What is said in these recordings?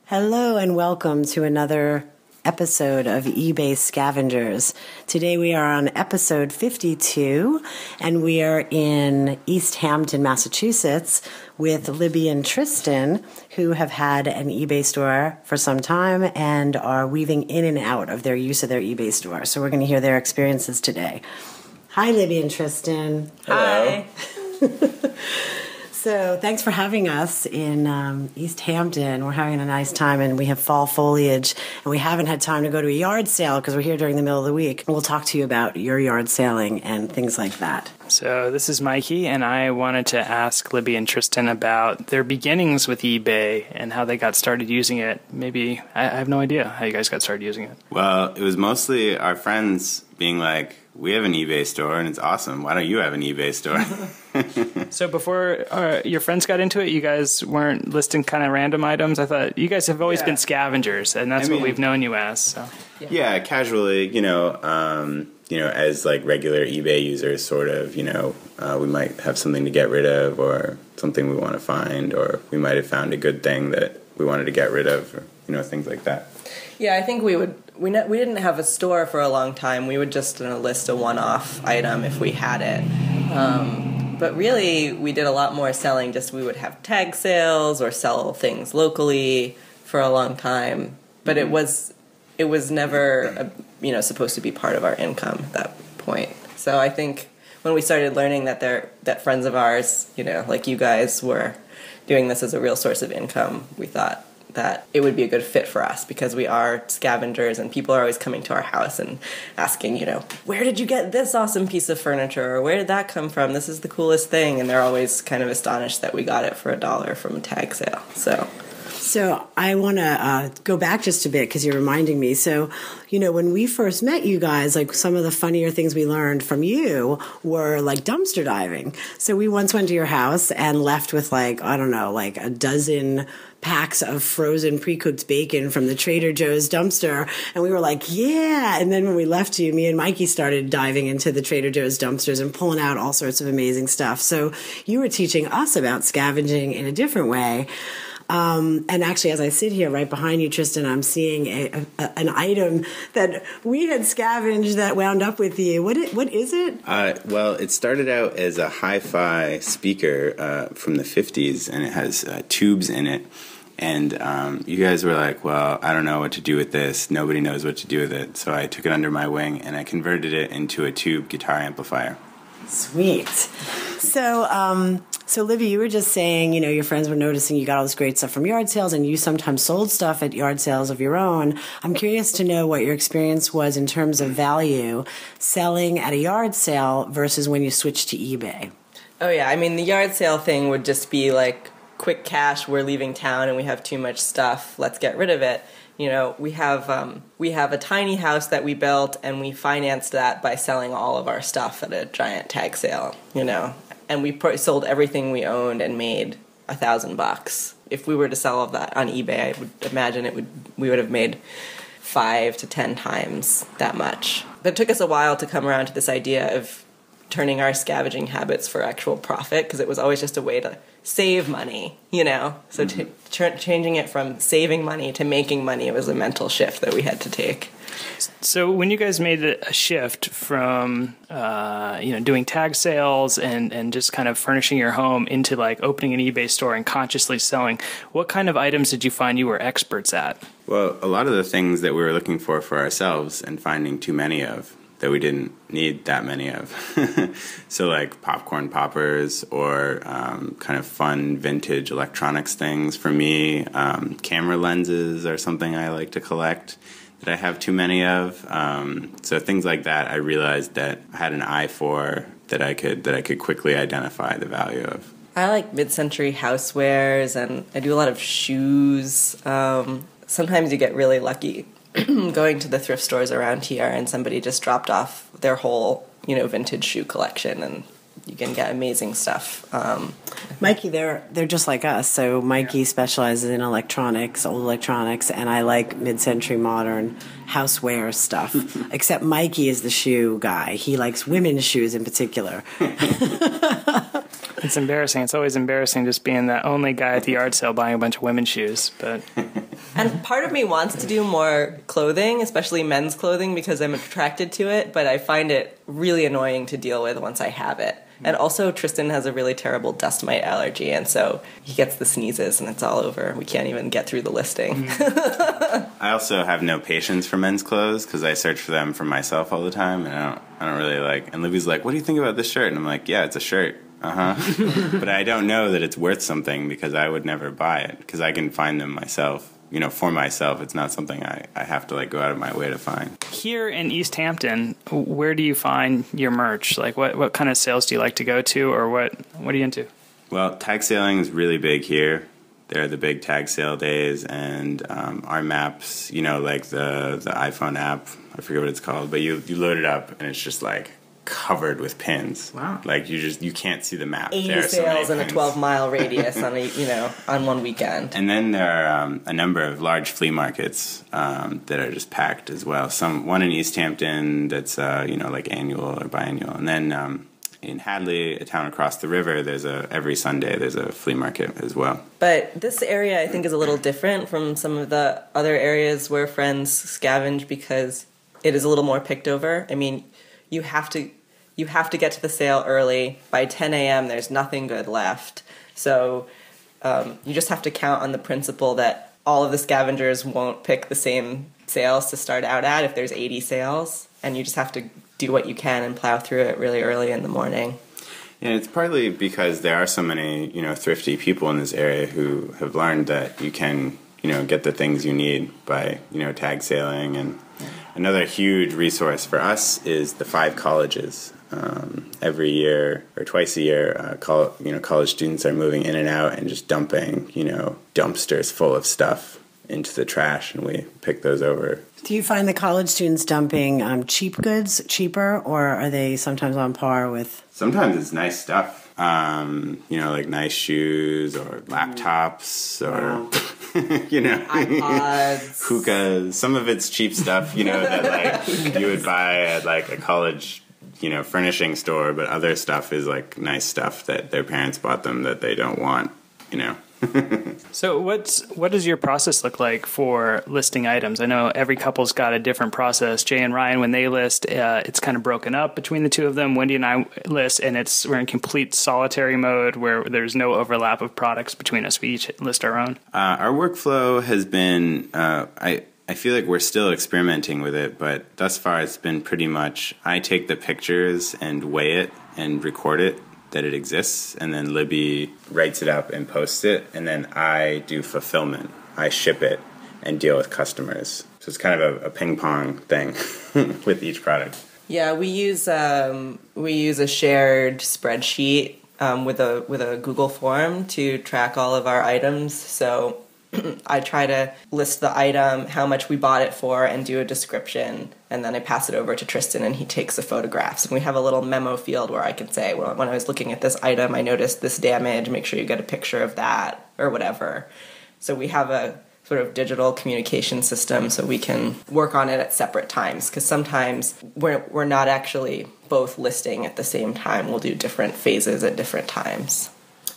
Hello and welcome to another episode of eBay Scavengers. Today we are on episode 52 and we are in East Hampton, Massachusetts with Libby and Tristan, who have had an eBay store for some time and are weaving in and out of their use of their eBay store. So we're going to hear their experiences today. Hi, Libby and Tristan. Hi. So thanks for having us in East Hampton. We're having a nice time, and we have fall foliage, and we haven't had time to go to a yard sale because we're here during the middle of the week. We'll talk to you about your yard selling and things like that. So this is Mikey, and I wanted to ask Libby and Tristan about their beginnings with eBay and how they got started using it. Maybe, I have no idea how you guys got started using it. Well, it was mostly our friends being like, we have an eBay store and it's awesome. Why don't you have an eBay store? So before your friends got into it, you guys weren't listing kind of random items? I thought you guys have always been scavengers, and that's what we've known you as. So. Yeah, casually, as like regular eBay users, sort of, we might have something to get rid of or something we want to find, or we might have found a good thing that we wanted to get rid of, or, things like that. Yeah, I think we didn't have a store for a long time. We would just list a one-off item if we had it. But really, we did a lot more selling. We would have tag sales or sell things locally for a long time. But it was never, supposed to be part of our income at that point. So I think when we started learning that friends of ours, like you guys, were doing this as a real source of income, we thought that it would be a good fit for us because we are scavengers and people are always coming to our house and asking, where did you get this awesome piece of furniture, or where did that come from? This is the coolest thing. And they're always kind of astonished that we got it for $1 from a tag sale. So I want to go back just a bit because you're reminding me. So, when we first met you guys, like some of the funnier things we learned from you were like dumpster diving. So we once went to your house and left with like a dozen packs of frozen pre-cooked bacon from the Trader Joe's dumpster. And we were like, yeah. And then when we left you, me and Mikey started diving into the Trader Joe's dumpsters and pulling out all sorts of amazing stuff. So you were teaching us about scavenging in a different way. And actually, as I sit here right behind you, Tristan, I'm seeing an item that we had scavenged that wound up with you. What is it? Well, it started out as a hi-fi speaker from the 50s, and it has tubes in it. And you guys were like, well, I don't know what to do with this. Nobody knows what to do with it. So I took it under my wing, and I converted it into a tube guitar amplifier. Sweet. So Libby, you were just saying, your friends were noticing you got all this great stuff from yard sales, and you sometimes sold stuff at yard sales of your own. I'm curious to know what your experience was in terms of value selling at a yard sale versus when you switched to eBay. Oh, yeah. The yard sale thing would just be like, quick cash, we're leaving town and we have too much stuff, let's get rid of it. We have a tiny house that we built, and we financed that by selling all of our stuff at a giant tag sale, and we sold everything we owned and made $1,000. If we were to sell all of that on eBay, I would imagine we would have made 5 to 10 times that much. But it took us a while to come around to this idea of turning our scavenging habits for actual profit, because it was always just a way to save money, So changing it from saving money to making money, it was a mental shift that we had to take. So when you guys made a shift from, doing tag sales and just kind of furnishing your home into like opening an eBay store and consciously selling, what kind of items did you find you were experts at? Well, a lot of the things that we were looking for ourselves and finding too many of that we didn't need that many of. So like popcorn poppers or kind of fun vintage electronics things. For me, camera lenses are something I like to collect that I have too many of. So things like that I realized that I had an eye for that I could quickly identify the value of. I like mid-century housewares, and I do a lot of shoes. Sometimes you get really lucky going to the thrift stores around here and somebody just dropped off their whole, vintage shoe collection, and you can get amazing stuff. Mikey, they're just like us. So Mikey specializes in electronics, old electronics, and I like mid-century modern houseware stuff. Except Mikey is the shoe guy. He likes women's shoes in particular. It's embarrassing. It's always embarrassing just being the only guy at the yard sale buying a bunch of women's shoes. But And part of me wants to do more clothing, especially men's clothing, because I'm attracted to it, but I find it really annoying to deal with once I have it. And also, Tristan has a really terrible dust mite allergy, and so he gets the sneezes, and it's all over. We can't even get through the listing. I also have no patience for men's clothes because I search for them for myself all the time, and I don't really like. And Libby's like, "What do you think about this shirt?" And I'm like, "Yeah, it's a shirt." But I don't know that it's worth something because I would never buy it because I can find them myself. You know, for myself, it's not something I have to like go out of my way to find. here in East Hampton, where do you find your merch? Like, what kind of sales do you like to go to, or what are you into? Well, tag sailing is really big here. There are the big tag sale days, and our maps, you know, like the iPhone app, I forget what it's called, but you load it up, and it's just like covered with pins. Wow. Like you can't see the map. 80 there are so many sales in a pins. 12-mile radius on one weekend. And then there are a number of large flea markets that are just packed as well. One in East Hampton that's like annual or biannual, and then in Hadley, a town across the river, every Sunday there's a flea market as well. But this area, I think, is a little different from some of the other areas where friends scavenge because it is a little more picked over. I mean, you have to get to the sale early. By 10 a.m., there's nothing good left. So you just have to count on the principle that all of the scavengers won't pick the same sales to start out at if there's 80 sales, and you just have to do what you can and plow through it really early in the morning. Yeah, it's partly because there are so many, thrifty people in this area who have learned that you can, get the things you need by, tag sailing. And another huge resource for us is the 5 colleges. Every year or twice a year, college students are moving in and out and just dumping, dumpsters full of stuff into the trash, and we pick those over. Do you find the college students dumping cheap goods cheaper, or are they sometimes on par with? Sometimes it's nice stuff, like nice shoes or laptops or, iPods, hookahs. Some of it's cheap stuff, that like you would buy at like a college, furnishing store, but other stuff is like nice stuff that their parents bought them that they don't want, So what does your process look like for listing items? I know every couple's got a different process. Jay and Ryan, when they list, it's kind of broken up between the two of them. Wendy and I list, and we're in complete solitary mode where there's no overlap of products between us. We each list our own. Our workflow has been, I feel like we're still experimenting with it, but thus far it's been pretty much I take the pictures and weigh it and record it, that it exists, and then Libby writes it up and posts it, and then I do fulfillment. I ship it and deal with customers. So it's kind of a ping pong thing with each product. Yeah, we use a shared spreadsheet with a Google form to track all of our items. So I try to list the item, how much we bought it for, and do a description, and then I pass it over to Tristan, and he takes the photographs. And we have a little memo field where I can say, well, when I was looking at this item, I noticed this damage, make sure you get a picture of that, or whatever. So we have a sort of digital communication system so we can work on it at separate times, because sometimes we're not actually both listing at the same time. We'll do different phases at different times.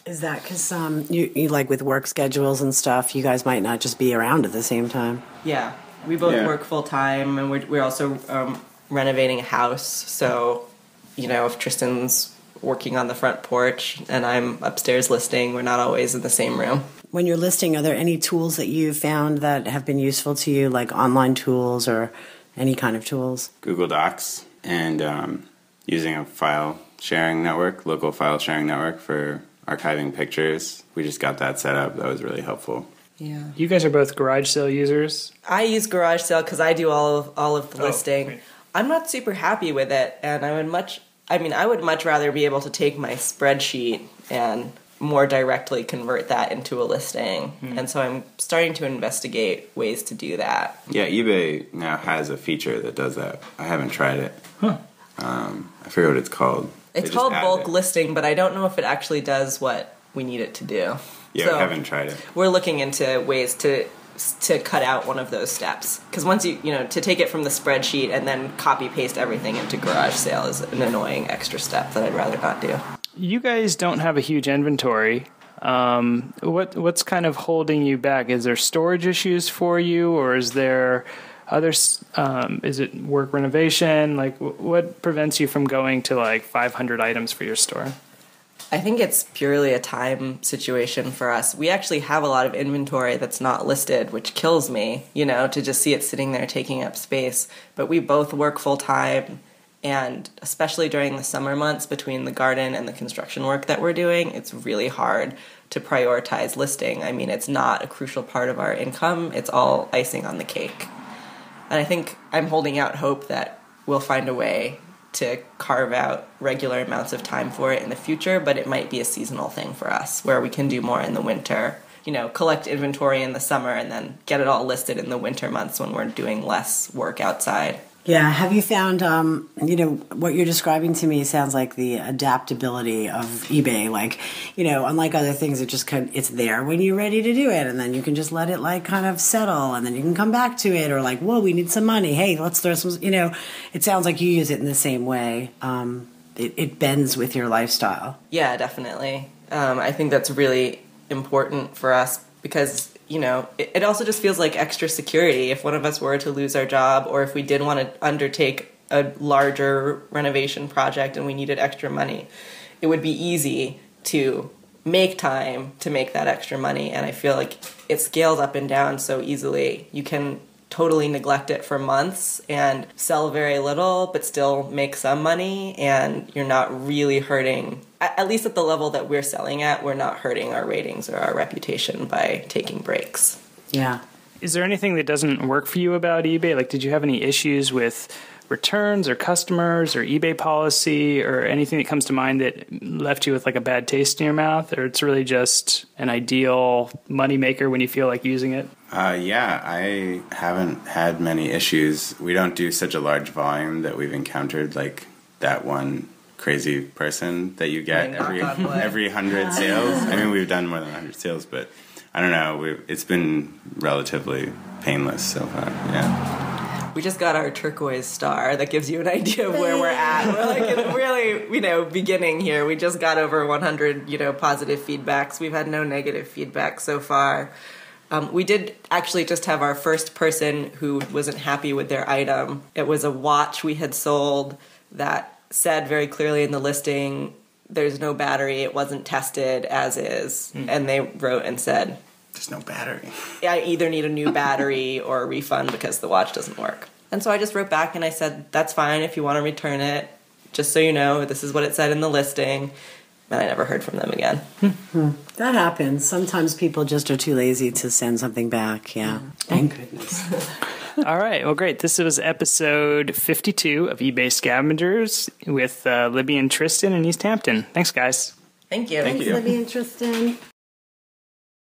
Is that because you like with work schedules and stuff, you guys might not just be around at the same time? Yeah, we both work full time, and we're also renovating a house. So, if Tristan's working on the front porch and I'm upstairs listing, we're not always in the same room. When you're listing, are there any tools that you've found that have been useful to you, like online tools or any kind of tools? Google Docs and using a file sharing network, local file sharing network for archiving pictures. We just got that set up. That was really helpful. Yeah. You guys are both garage sale users. I use Garage Sale because I do all of the listing. Great. I'm not super happy with it, and I would much rather be able to take my spreadsheet and more directly convert that into a listing. And so I'm starting to investigate ways to do that. Yeah, eBay now has a feature that does that. I haven't tried it. Huh. I forget what it's called. It's They just called added bulk it. listing, but I don't know if it actually does what we need it to do. Yeah, So we haven't tried it. we're looking into ways to cut out one of those steps, because once to take it from the spreadsheet and then copy paste everything into Garage Sale is an annoying extra step that I'd rather not do. You guys don't have a huge inventory. What's kind of holding you back? Is there storage issues for you, or is there others? Is it work renovation? Like, what prevents you from going to like 500 items for your store? I think it's purely a time situation for us. We actually have a lot of inventory that's not listed, which kills me, to just see it sitting there taking up space. But we both work full time, and especially during the summer months between the garden and the construction work that we're doing, it's really hard to prioritize listing. I mean, it's not a crucial part of our income. It's all icing on the cake. And I think I'm holding out hope that we'll find a way to carve out regular amounts of time for it in the future, but it might be a seasonal thing for us where we can do more in the winter, collect inventory in the summer and then get it all listed in the winter months when we're doing less work outside. Yeah. Have you found, what you're describing to me sounds like the adaptability of eBay. Like, unlike other things, it's there when you're ready to do it. And then you can just let it like kind of settle and then you can come back to it, or like, whoa, we need some money. Hey, let's throw some, it sounds like you use it in the same way. It bends with your lifestyle. Yeah, definitely. I think that's really important for us because it also just feels like extra security if one of us were to lose our job, or if we did want to undertake a larger renovation project and we needed extra money. It would be easy to make time to make that extra money, and I feel like it scales up and down so easily. You can totally neglect it for months and sell very little but still make some money, and you're not really hurting. At least at the level that we're selling at, we're not hurting our ratings or our reputation by taking breaks. Yeah. Is there anything that doesn't work for you about eBay? Like, did you have any issues with returns or customers or eBay policy or anything that comes to mind that left you with like a bad taste in your mouth? Or it's really just an ideal moneymaker when you feel like using it? Yeah, I haven't had many issues. We don't do such a large volume that we've encountered like that one crazy person that you get every 100 sales. I mean, we've done more than 100 sales, but I don't know. It's been relatively painless so far. Yeah. We just got our turquoise star. That gives you an idea of where we're at. We're like in the really, beginning here. We just got over 100, positive feedbacks. We've had no negative feedback so far. We did actually just have our first person who wasn't happy with their item. It was a watch we had sold that said very clearly in the listing, there's no battery, it wasn't tested as is. And they wrote and said, there's no battery. I either need a new battery or a refund because the watch doesn't work. And so I just wrote back and I said, that's fine if you want to return it. Just so you know, this is what it said in the listing. And I never heard from them again. That happens. Sometimes people just are too lazy to send something back. Yeah. Thank goodness. All right. Well, great. This was episode 52 of eBay Scavengers with Libby and Tristan in East Hampton. Thanks, guys. Thank you. Thanks, Libby and Tristan.